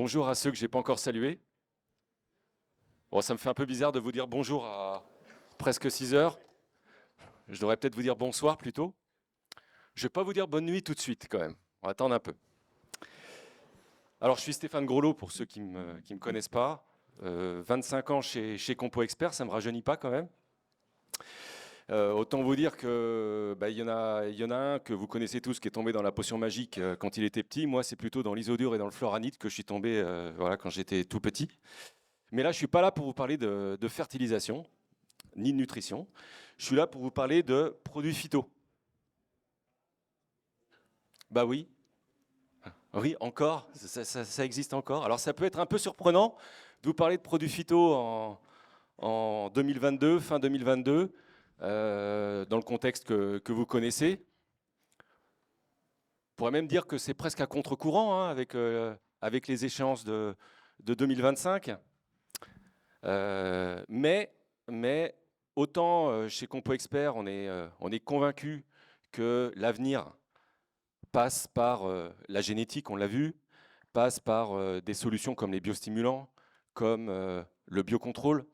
Bonjour à ceux que je n'ai pas encore salués. Bon, ça me fait un peu bizarre de vous dire bonjour à presque 6 heures. Je devrais peut-être vous dire bonsoir plutôt. Je ne vais pas vous dire bonne nuit tout de suite quand même. On va attendre un peu. Alors, je suis Stéphane Groslo pour ceux qui ne me connaissent pas. 25 ans chez Compo Expert, ça ne me rajeunit pas quand même. Autant vous dire que y en a un que vous connaissez tous qui est tombé dans la potion magique quand il était petit. Moi, c'est plutôt dans l'isodure et dans le fluoranite que je suis tombé quand j'étais tout petit. Mais là, je ne suis pas là pour vous parler de fertilisation, ni de nutrition. Je suis là pour vous parler de produits phyto. Bah oui, oui, encore, ça existe encore. Alors ça peut être un peu surprenant de vous parler de produits phyto en 2022, fin 2022, dans le contexte que vous connaissez. On pourrait même dire que c'est presque à contre-courant hein, avec les échéances de 2025. Mais autant chez Compo Expert, on est convaincu que l'avenir passe par la génétique, on l'a vu, passe par des solutions comme les biostimulants, comme le biocontrôle.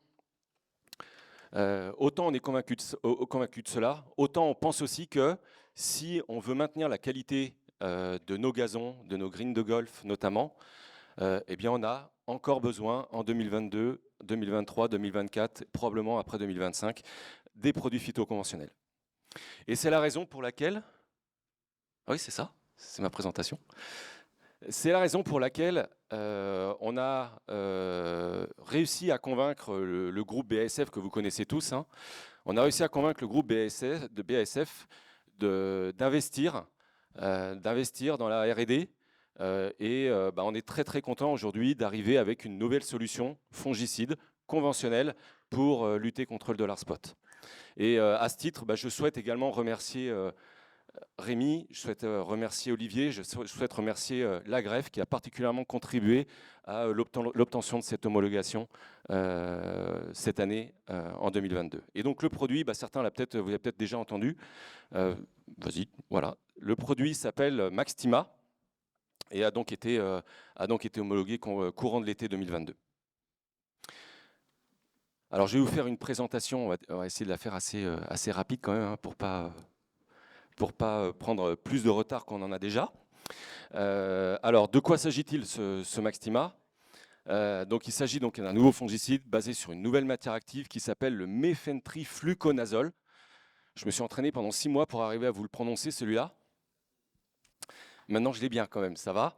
Autant on est convaincu de cela, autant on pense aussi que si on veut maintenir la qualité de nos gazons, de nos greens de golf notamment, eh bien on a encore besoin en 2022, 2023, 2024, probablement après 2025, des produits phytoconventionnels. Et c'est la raison pour laquelle... Oui, c'est ça, c'est ma présentation. C'est la raison pour laquelle on a réussi à convaincre le groupe BASF que vous connaissez tous. Hein. On a réussi à convaincre le groupe BASF d'investir dans la R&D. On est très très content aujourd'hui d'arriver avec une nouvelle solution fongicide conventionnelle pour lutter contre le dollar spot. Et à ce titre, je souhaite également remercier Rémi, je souhaite remercier Olivier, je souhaite remercier l'AGREF qui a particulièrement contribué à l'obtention de cette homologation cette année en 2022. Et donc le produit, vous l'avez peut-être déjà entendu. Vas-y, voilà. Le produit s'appelle Maxtima et a donc été homologué courant de l'été 2022. Alors je vais vous faire une présentation, on va essayer de la faire assez rapide quand même hein, pour pas prendre plus de retard qu'on en a déjà. Alors, de quoi s'agit-il ce Maxtima donc, il s'agit donc d'un nouveau fongicide basé sur une nouvelle matière active qui s'appelle le mefentrifluconazole. Je me suis entraîné pendant 6 mois pour arriver à vous le prononcer, celui-là. Maintenant, je l'ai bien quand même, ça va.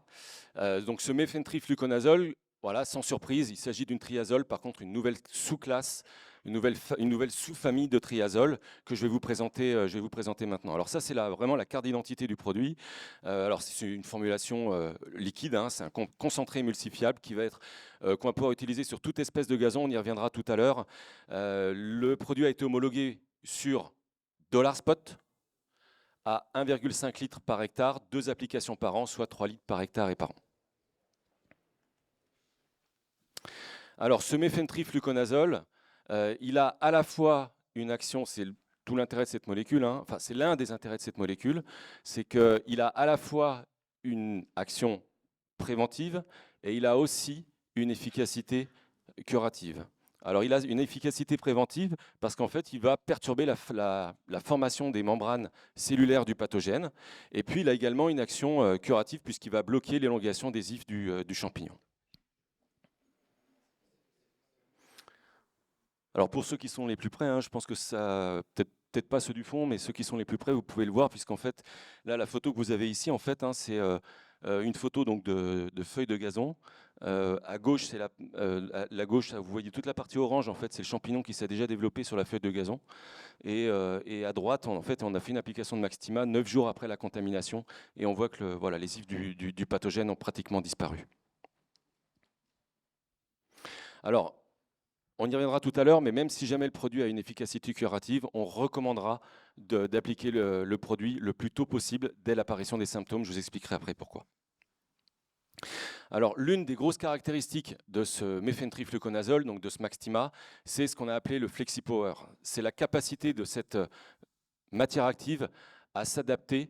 Donc, ce mefentrifluconazole, voilà, sans surprise, il s'agit d'une triazole, par contre, une nouvelle sous-classe, une nouvelle sous-famille de triazole que je vais vous présenter maintenant. Alors ça, c'est vraiment la carte d'identité du produit. Alors c'est une formulation liquide, hein, c'est un concentré émulsifiable qu'on va pouvoir utiliser sur toute espèce de gazon, on y reviendra tout à l'heure. Le produit a été homologué sur dollar spot à 1,5 litre par hectare, 2 applications par an, soit 3 litres par hectare et par an. Alors ce mefentrifluconazole, il a à la fois une action, c'est tout l'intérêt de cette molécule, hein, enfin c'est l'un des intérêts de cette molécule, c'est qu'il a à la fois une action préventive et il a aussi une efficacité curative. Alors il a une efficacité préventive parce qu'en fait il va perturber la formation des membranes cellulaires du pathogène et puis il a également une action curative puisqu'il va bloquer l'élongation des ifs du champignon. Alors pour ceux qui sont les plus près, hein, je pense que ça, peut-être pas ceux du fond, mais ceux qui sont les plus près, vous pouvez le voir, puisqu'en fait, là, la photo que vous avez ici, en fait, hein, c'est une photo donc de feuilles de gazon. À gauche, c'est la gauche, vous voyez toute la partie orange, en fait, c'est le champignon qui s'est déjà développé sur la feuille de gazon. Et à droite, en fait, on a fait une application de Maxtima 9 jours après la contamination, et on voit que voilà, les ifs du pathogène ont pratiquement disparu. Alors, on y reviendra tout à l'heure, mais même si jamais le produit a une efficacité curative, on recommandera d'appliquer le produit le plus tôt possible dès l'apparition des symptômes. Je vous expliquerai après pourquoi. Alors, l'une des grosses caractéristiques de ce mefentrifluconazole, donc de ce Maxtima, c'est ce qu'on a appelé le FlexiPower. C'est la capacité de cette matière active à s'adapter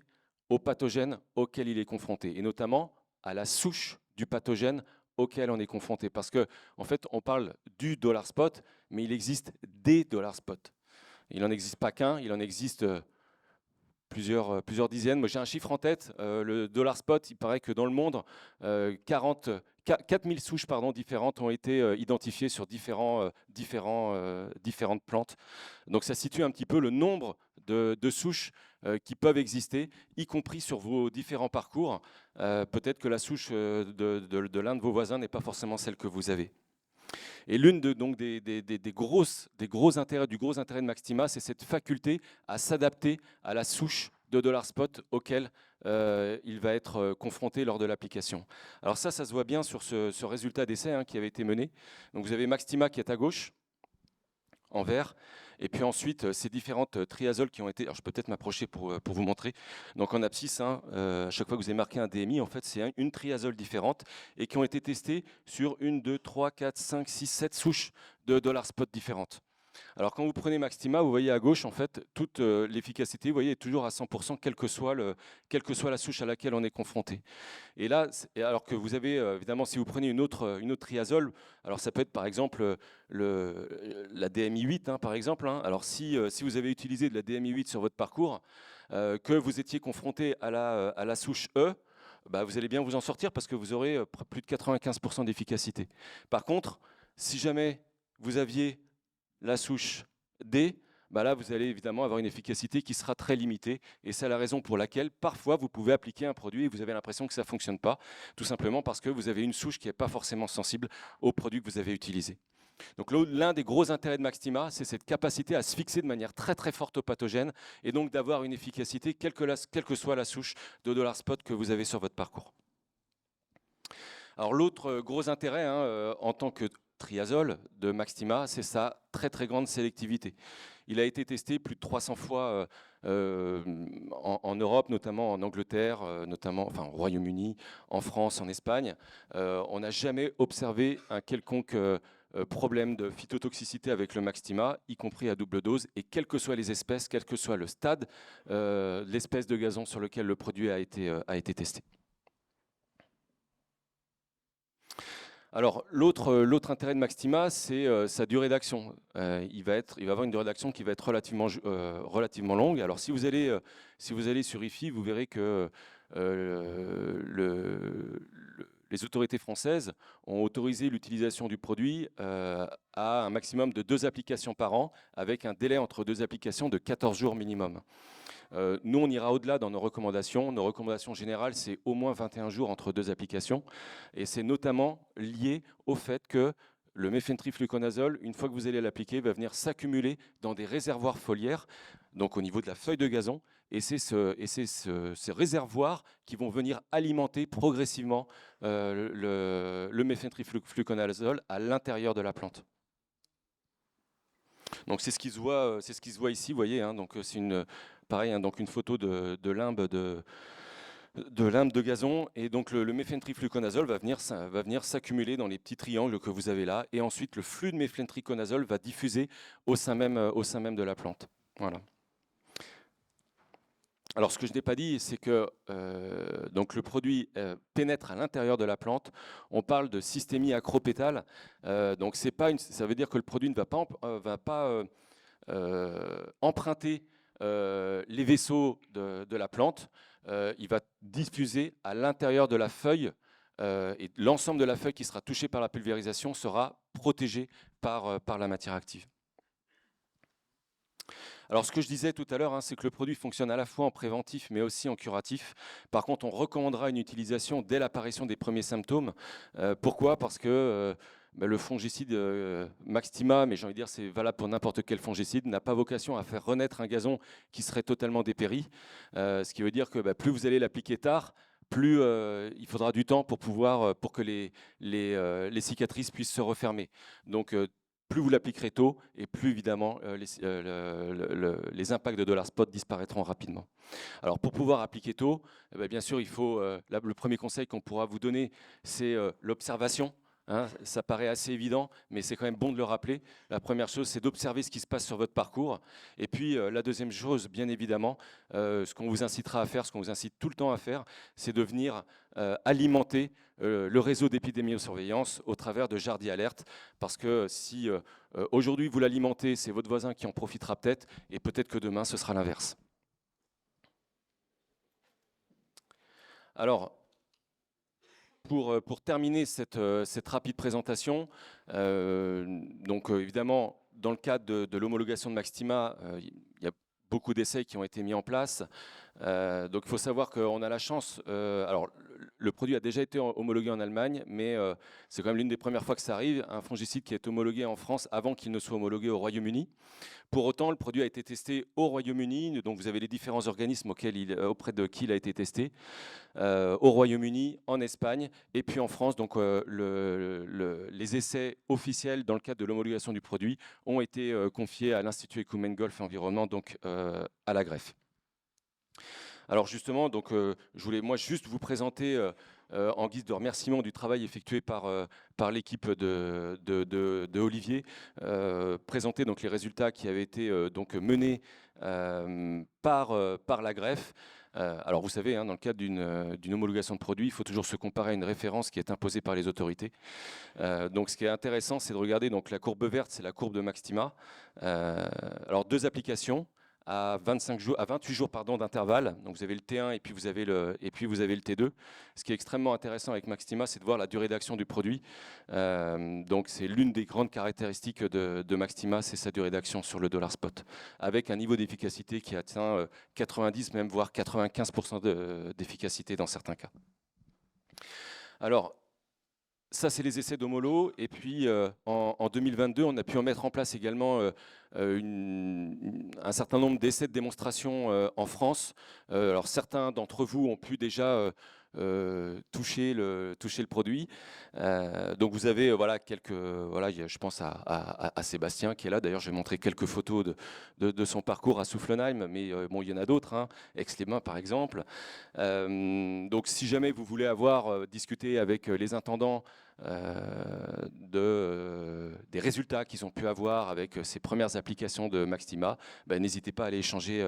aux pathogènes auxquels il est confronté, et notamment à la souche du pathogène auquel on est confronté. Parce que, en fait, on parle du dollar spot, mais il existe des dollars spot. Il n'en existe pas qu'un, il en existe plusieurs dizaines. Moi, j'ai un chiffre en tête. Le dollar spot, il paraît que dans le monde, 4000 souches différentes ont été identifiées sur différentes plantes. Donc ça situe un petit peu le nombre de souches qui peuvent exister, y compris sur vos différents parcours. Peut-être que la souche de l'un de vos voisins n'est pas forcément celle que vous avez. Et l'une des gros intérêts de Maxtima, c'est cette faculté à s'adapter à la souche de dollar spot auquel il va être confronté lors de l'application. Alors ça se voit bien sur ce résultat d'essai qui avait été mené. Donc vous avez Maxtima qui est à gauche, en vert, et puis ensuite ces différentes triazoles qui ont été, alors je peux peut-être m'approcher pour vous montrer. Donc en abscisse, à chaque fois que vous avez marqué un DMI, en fait c'est une triazole différente et qui ont été testées sur 1, 2, 3, 4, 5, 6, 7 souches de dollar spot différentes. Alors quand vous prenez Maxtima, vous voyez à gauche en fait toute l'efficacité, vous voyez, est toujours à 100%, quelle que soit la souche à laquelle on est confronté. Et là, alors que vous avez évidemment, si vous prenez une autre triazole, alors ça peut être par exemple la DMI 8 par exemple. Alors si vous avez utilisé de la DMI 8 sur votre parcours, que vous étiez confronté à la souche E, vous allez bien vous en sortir parce que vous aurez plus de 95% d'efficacité. Par contre, si jamais vous aviez la souche D, là vous allez évidemment avoir une efficacité qui sera très limitée, et c'est la raison pour laquelle parfois vous pouvez appliquer un produit et vous avez l'impression que ça ne fonctionne pas, tout simplement parce que vous avez une souche qui n'est pas forcément sensible au produit que vous avez utilisé. Donc l'un des gros intérêts de Maxtima, c'est cette capacité à se fixer de manière très très forte au pathogène et donc d'avoir une efficacité quelle que soit la souche de dollar spot que vous avez sur votre parcours. Alors l'autre gros intérêt en tant que triazole de Maxtima, c'est sa très très grande sélectivité. Il a été testé plus de 300 fois en Europe, notamment en Angleterre, au Royaume-Uni, en France, en Espagne. On n'a jamais observé un quelconque problème de phytotoxicité avec le Maxtima, y compris à double dose, et quelles que soient les espèces, quel que soit le stade, l'espèce de gazon sur lequel le produit a été testé. Alors, l'autre intérêt de Maxtima, c'est sa durée d'action. Il va avoir une durée d'action qui va être relativement longue. Alors, si vous allez sur IFI, vous verrez que les autorités françaises ont autorisé l'utilisation du produit à un maximum de 2 applications par an, avec un délai entre 2 applications de 14 jours minimum. Nous, on ira au-delà dans nos recommandations. Nos recommandations générales, c'est au moins 21 jours entre 2 applications. Et c'est notamment lié au fait que le méphéntrifluconazole, une fois que vous allez l'appliquer, va venir s'accumuler dans des réservoirs foliaires, donc au niveau de la feuille de gazon. Et c'est ces réservoirs qui vont venir alimenter progressivement le méphéntrifluconazole à l'intérieur de la plante. Donc c'est ce qui se voit ici, vous voyez. Donc c'est pareil, donc une photo de limbe de gazon, et donc le méphéntrifluconazole va venir s'accumuler dans les petits triangles que vous avez là, et ensuite le flux de méphéntriconazole va diffuser au sein même de la plante. Voilà. Alors ce que je n'ai pas dit, c'est que donc le produit pénètre à l'intérieur de la plante. On parle de systémie acropétale. Donc ça veut dire que le produit ne va pas emprunter les vaisseaux de la plante. Il va diffuser à l'intérieur de la feuille, et l'ensemble de la feuille qui sera touchée par la pulvérisation sera protégé par la matière active. Alors ce que je disais tout à l'heure, c'est que le produit fonctionne à la fois en préventif mais aussi en curatif. Par contre, on recommandera une utilisation dès l'apparition des premiers symptômes. Pourquoi ? Parce que le fongicide Maxtima, mais j'ai envie de dire c'est valable pour n'importe quel fongicide, n'a pas vocation à faire renaître un gazon qui serait totalement dépéri. Ce qui veut dire que plus vous allez l'appliquer tard, plus il faudra du temps pour que les cicatrices puissent se refermer. Donc plus vous l'appliquerez tôt, et plus évidemment les impacts de dollar spot disparaîtront rapidement. Alors pour pouvoir appliquer tôt, bien sûr il faut, le premier conseil qu'on pourra vous donner, c'est l'observation. hein. Ça paraît assez évident, mais c'est quand même bon de le rappeler. La première chose, c'est d'observer ce qui se passe sur votre parcours. Et puis, la deuxième chose, bien évidemment, ce qu'on vous incitera à faire, ce qu'on vous incite tout le temps à faire, c'est de venir alimenter le réseau d'épidémiosurveillance au travers de Jardi Alert. Parce que si aujourd'hui vous l'alimentez, c'est votre voisin qui en profitera peut-être, et peut-être que demain, ce sera l'inverse. Alors, pour terminer cette rapide présentation, donc évidemment, dans le cadre de l'homologation de Maxtima, il y a beaucoup d'essais qui ont été mis en place. Donc il faut savoir qu'on a la chance, alors le produit a déjà été homologué en Allemagne, mais c'est quand même l'une des premières fois que ça arrive, un fongicide qui est homologué en France avant qu'il ne soit homologué au Royaume-Uni. Pour autant, le produit a été testé au Royaume-Uni, donc vous avez les différents organismes auprès de qui il a été testé, au Royaume-Uni, en Espagne, et puis en France. Donc les essais officiels dans le cadre de l'homologation du produit ont été confiés à l'Institut Ecumen Golf et Environnement, donc à la greffe. Alors justement, donc, je voulais moi juste vous présenter en guise de remerciement du travail effectué par l'équipe de Olivier, présenter donc les résultats qui avaient été donc menés par la greffe. Alors vous savez, hein, dans le cadre d'une homologation de produit, il faut toujours se comparer à une référence qui est imposée par les autorités. Donc ce qui est intéressant, c'est de regarder donc, la courbe verte, c'est la courbe de Maxtima. Alors 2 applications à 28 jours d'intervalle. Donc vous avez le T1 et puis vous avez le T2. Ce qui est extrêmement intéressant avec Maxtima, c'est de voir la durée d'action du produit. Donc c'est l'une des grandes caractéristiques de Maxtima, c'est sa durée d'action sur le dollar spot, avec un niveau d'efficacité qui atteint 90, même voire 95% d'efficacité dans certains cas. Alors, ça, c'est les essais d'homolo. Et puis, en 2022, on a pu en mettre en place également un certain nombre d'essais de démonstration en France. Alors, certains d'entre vous ont pu déjà toucher le produit. Donc, vous avez voilà, je pense à Sébastien qui est là. D'ailleurs, je vais montrer quelques photos de son parcours à Soufflenheim. Mais bon, il y en a d'autres, hein. Aix-les-Bains, par exemple. Donc, si jamais vous voulez avoir discuté avec les intendants des résultats qu'ils ont pu avoir avec ces premières applications de Maxtima, ben, n'hésitez pas à aller échanger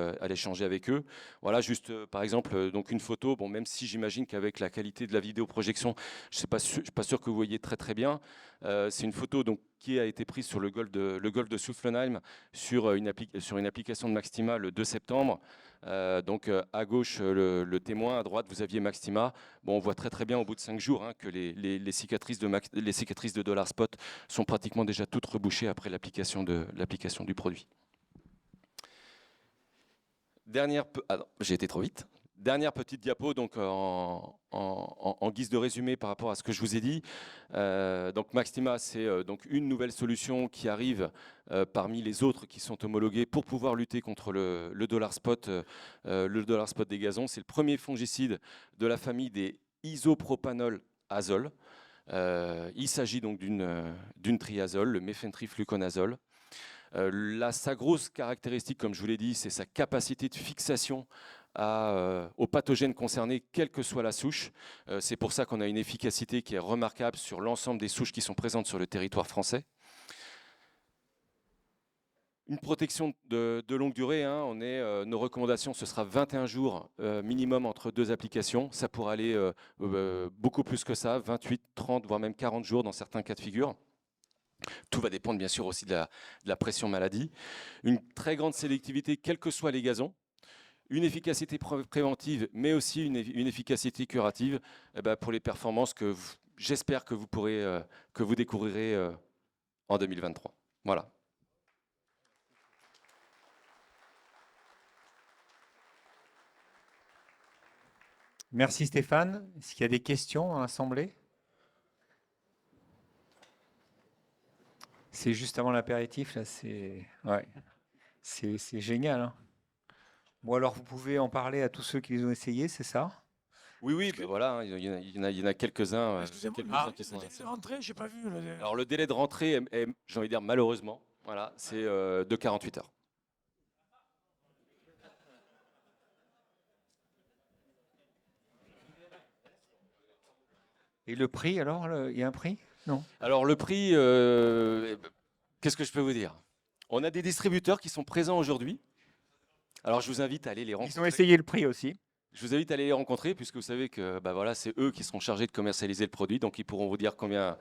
avec eux. Voilà, juste par exemple, donc une photo, bon, même si j'imagine qu'avec la qualité de la vidéoprojection, je ne suis pas sûr que vous voyez très bien. C'est une photo donc, qui a été prise sur le golfe de Soufflenheim sur une application de Maxtima le 2 septembre. Donc à gauche le témoin, à droite vous aviez Maxtima. Bon, on voit très bien au bout de 5 jours hein, que les cicatrices de Dollar Spot sont pratiquement déjà toutes rebouchées après l'application du produit. J'ai été trop vite. Dernière petite diapo donc en guise de résumé par rapport à ce que je vous ai dit. Donc Maxtima, c'est donc une nouvelle solution qui arrive parmi les autres qui sont homologuées pour pouvoir lutter contre le dollar spot des gazons. C'est le premier fongicide de la famille des isopropanol azole. Il s'agit donc d'une triazole, le méphentrifluconazole. Sa grosse caractéristique, comme je vous l'ai dit, c'est sa capacité de fixation aux pathogènes concernés, quelle que soit la souche. C'est pour ça qu'on a une efficacité qui est remarquable sur l'ensemble des souches qui sont présentes sur le territoire français. Une protection de longue durée, hein, nos recommandations, ce sera 21 jours minimum entre 2 applications. Ça pourrait aller beaucoup plus que ça, 28, 30, voire même 40 jours dans certains cas de figure. Tout va dépendre bien sûr aussi de la pression maladie. Une très grande sélectivité, quels que soient les gazons. Une efficacité préventive, mais aussi une efficacité curative pour les performances que j'espère que vous découvrirez en 2023. Voilà. Merci Stéphane. Est-ce qu'il y a des questions dans l'Assemblée? C'est juste avant l'apéritif, là, c'est génial. Hein. Bon, alors vous pouvez en parler à tous ceux qui les ont essayés, c'est ça? Oui, ben voilà, hein, il y en a quelques-uns. Excusez-moi, le délai de rentrée, j'ai pas vu. Alors le délai de rentrée est j'ai envie de dire malheureusement, voilà, c'est de 48 heures. Et le prix alors, il y a un prix? Non. Alors le prix, qu'est-ce que je peux vous dire? On a des distributeurs qui sont présents aujourd'hui. Alors je vous invite à aller les rencontrer. Ils ont essayé le prix aussi. Je vous invite à aller les rencontrer puisque vous savez que bah voilà, c'est eux qui seront chargés de commercialiser le produit, donc ils pourront vous dire combien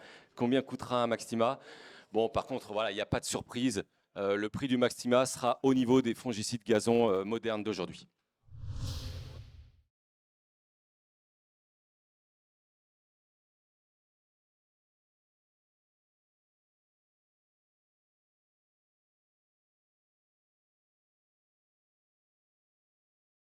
coûtera un Maxtima. Bon, par contre, voilà, il n'y a pas de surprise. Le prix du Maxtima sera au niveau des fongicides gazon modernes d'aujourd'hui.